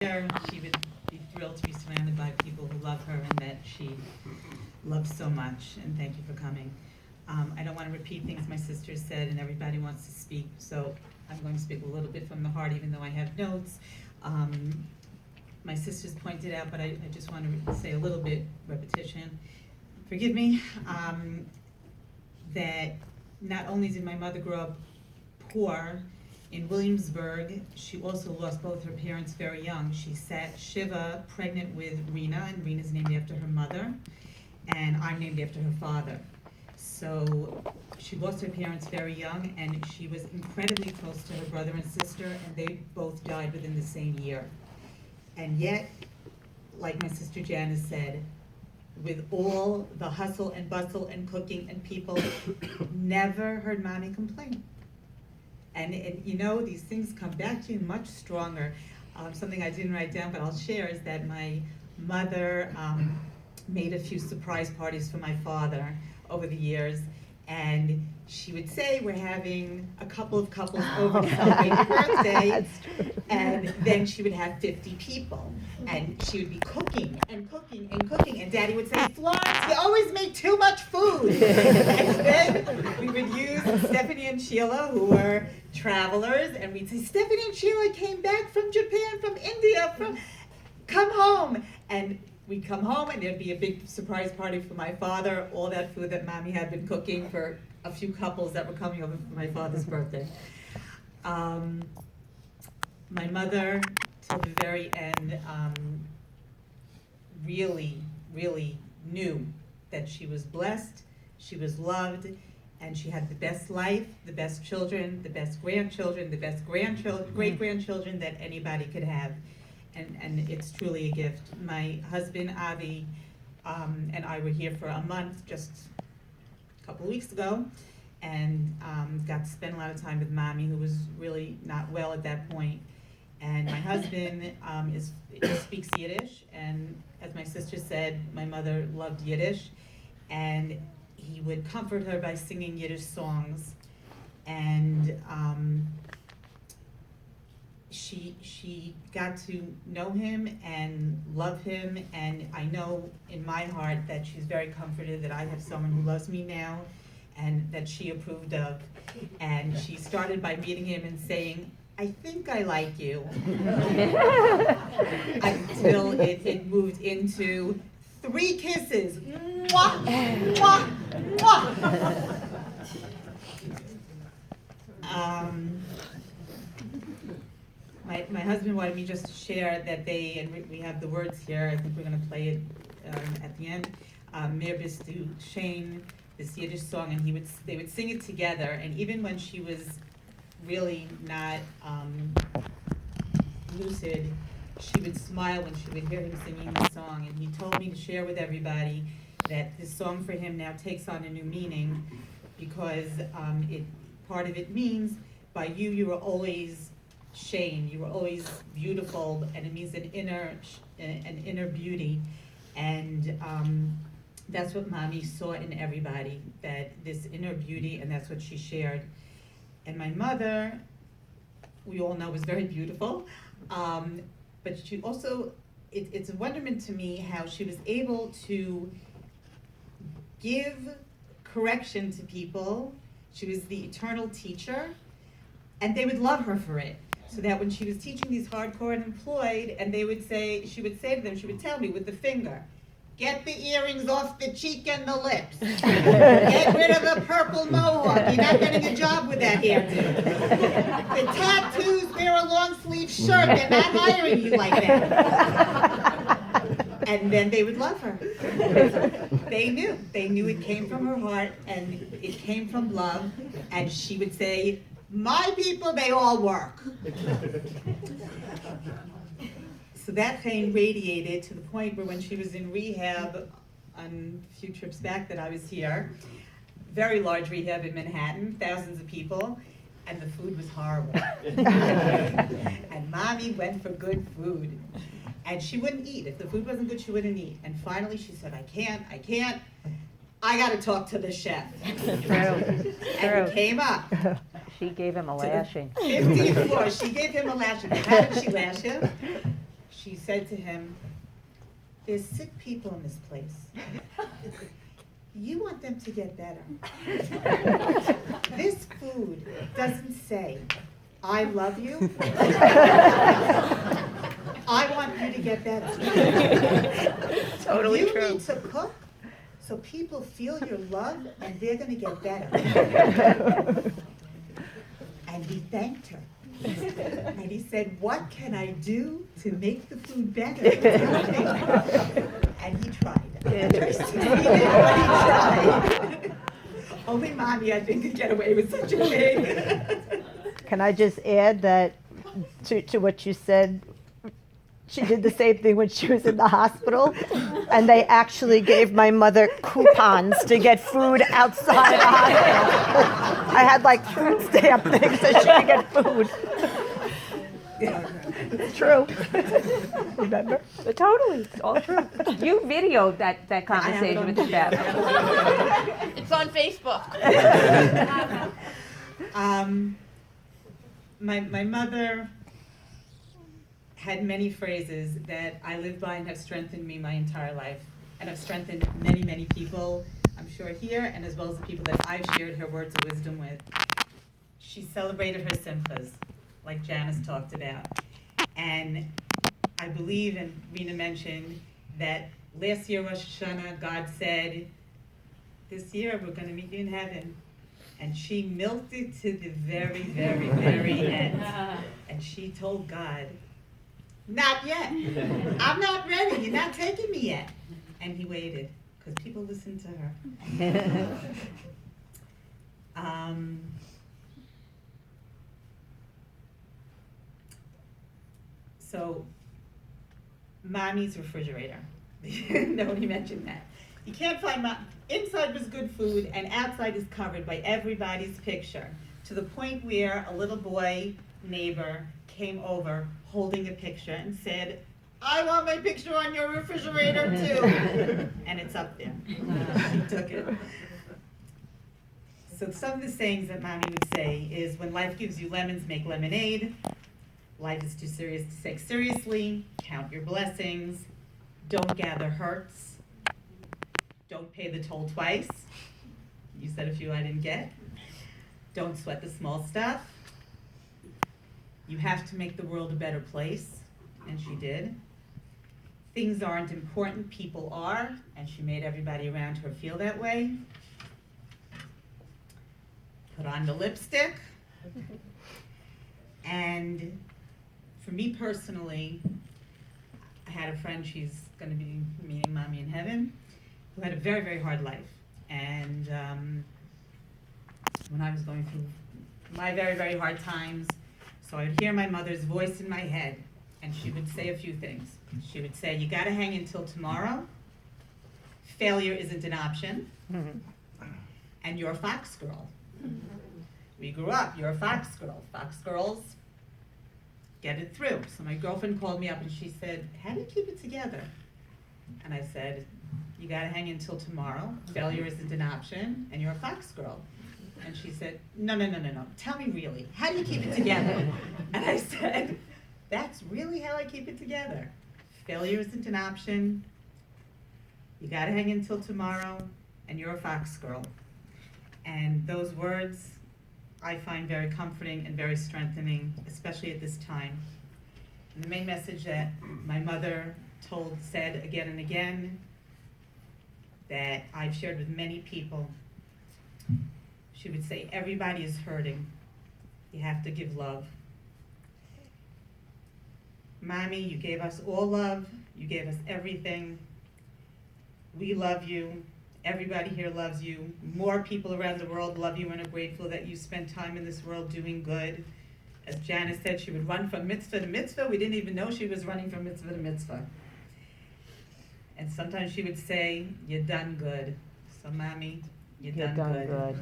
She would be thrilled to be surrounded by people who love her and that she loves so much, and thank you for coming. I don't want to repeat things my sister said, and everybody wants to speak, so I'm going to speak a little bit from the heart, even though I have notes. My sisters pointed out, but I just want to say a little bit repetition. Forgive me, that not only did my mother grow up poor in Williamsburg, she also lost both her parents very young. She sat Shiva pregnant with Rena, and Rena's named after her mother, and I'm named after her father. So she lost her parents very young, and she was incredibly close to her brother and sister, and they both died within the same year. And yet, like my sister Janice said, with all the hustle and bustle and cooking and people, never heard mommy complain. And you know, these things come back to you much stronger. Something I didn't write down, but I'll share, is that my mother made a few surprise parties for my father over the years, and she would say, we're having a couple of couples over to celebrate your birthday, and then she would have 50 people, and she would be cooking and cooking and cooking, and Daddy would say, Florence, you always make too much food. And then we would use Stephanie and Sheila, who were travelers, and we'd say, Stephanie and Sheila came back from Japan, from India, come home. And we'd come home, and there'd be a big surprise party for my father, all that food that mommy had been cooking for a few couples that were coming over for my father's birthday. My mother, till the very end, really, really knew that she was blessed, she was loved, and she had the best life, the best children, the best grandchildren, the best great-grandchildren that anybody could have. And it's truly a gift. My husband, Avi, and I were here for a month just a couple of weeks ago, and got to spend a lot of time with mommy, who was really not well at that point. And my husband speaks Yiddish, and as my sister said, my mother loved Yiddish, and he would comfort her by singing Yiddish songs. And she got to know him and love him, and I know in my heart that she's very comforted that I have someone who loves me now and that she approved of. And she started by meeting him and saying, I think I like you. Until it moved into 3 kisses. Mwah, mwah, mwah. My husband wanted me just to share that and we have the words here, I think we're going to play it at the end, Mir bist du Shane, this Yiddish song, and they would sing it together, and even when she was really not lucid, she would smile when she would hear him singing the song, and he told me to share with everybody that this song for him now takes on a new meaning, because part of it means, by you were always Shane, you were always beautiful, and it means an inner beauty, and that's what mommy saw in everybody, that this inner beauty, and that's what she shared. And my mother, we all know, was very beautiful, but she also, it's a wonderment to me how she was able to give correction to people. She was the eternal teacher, and they would love her for it. So that when she was teaching these hardcore unemployed, and she would say to them, she would tell me with the finger, get the earrings off the cheek and the lips. Get rid of the purple mohawk. You're not getting a job with that hairdo. The tattoos, wear a long sleeve shirt. They're not hiring you like that. And then they would love her. They knew it came from her heart, and it came from love. And she would say, my people, they all work. So that pain radiated to the point where when she was in rehab on a few trips back that I was here, very large rehab in Manhattan, thousands of people, and the food was horrible. And mommy went for good food. And she wouldn't eat. If the food wasn't good, she wouldn't eat. And finally she said, I can't. I got to talk to the chef. True. And it came up. She gave him a lashing. 50th floor, she gave him a lashing. How did she lash him? said to him, there's sick people in this place. You want them to get better. This food doesn't say, I love you. I want you to get better. Totally you true. You need to cook so people feel your love and they're going to get better. And he thanked her. And he said, what can I do to make the food better? And he tried. He tried. Only mommy, I think, could get away with such a thing. Can I just add that to what you said? She did the same thing when she was in the hospital, and they actually gave my mother coupons to get food outside the hospital. I had like food stamp things so she could get food. It's true. Remember? Totally, it's all true. You videoed that conversation with the chef. It's on Facebook. My mother had many phrases that I live by and have strengthened me my entire life, and have strengthened many, many people, I'm sure here, and as well as the people that I've shared her words of wisdom with. She celebrated her simchas, like Janice talked about. And I believe, and Rena mentioned, that last year Rosh Hashanah, God said, this year we're going to meet you in heaven. And she milked it to the very, very, very end. And she told God, not yet. I'm not ready. You're not taking me yet. And he waited, because people listened to her. So, mommy's refrigerator. Nobody mentioned that. You can't find inside was good food, and outside is covered by everybody's picture, to the point where a little boy neighbor came over holding a picture and said, I want my picture on your refrigerator too. And it's up there. She took it. So some of the sayings that mommy would say is, when life gives you lemons, make lemonade. Life is too serious to take seriously. Count your blessings. Don't gather hurts. Don't pay the toll twice. You said a few I didn't get. Don't sweat the small stuff. You have to make the world a better place, and she did. Things aren't important, people are, and she made everybody around her feel that way. Put on the lipstick. And for me personally, I had a friend, she's going to be meeting mommy in heaven, who had a very, very hard life. And when I was going through my very, very hard times, so I would hear my mother's voice in my head, and she would say a few things. She would say, you got to hang until tomorrow. Failure isn't an option. And you're a fox girl. We grew up, you're a fox girl. Fox girls get it through. So my girlfriend called me up and she said, how do you keep it together? And I said, you got to hang until tomorrow. Failure isn't an option, and you're a fox girl. And she said, no. Tell me really, how do you keep it together? And I said, that's really how I keep it together. Failure isn't an option. You got to hang until tomorrow, and you're a fox girl. And those words I find very comforting and very strengthening, especially at this time. And the main message that my mother said again and again, that I've shared with many people, she would say, everybody is hurting. You have to give love. Mommy, you gave us all love. You gave us everything. We love you. Everybody here loves you. More people around the world love you and are grateful that you spent time in this world doing good. As Janice said, she would run from mitzvah to mitzvah. We didn't even know she was running from mitzvah to mitzvah. And sometimes she would say, you done good. So mommy, you done good.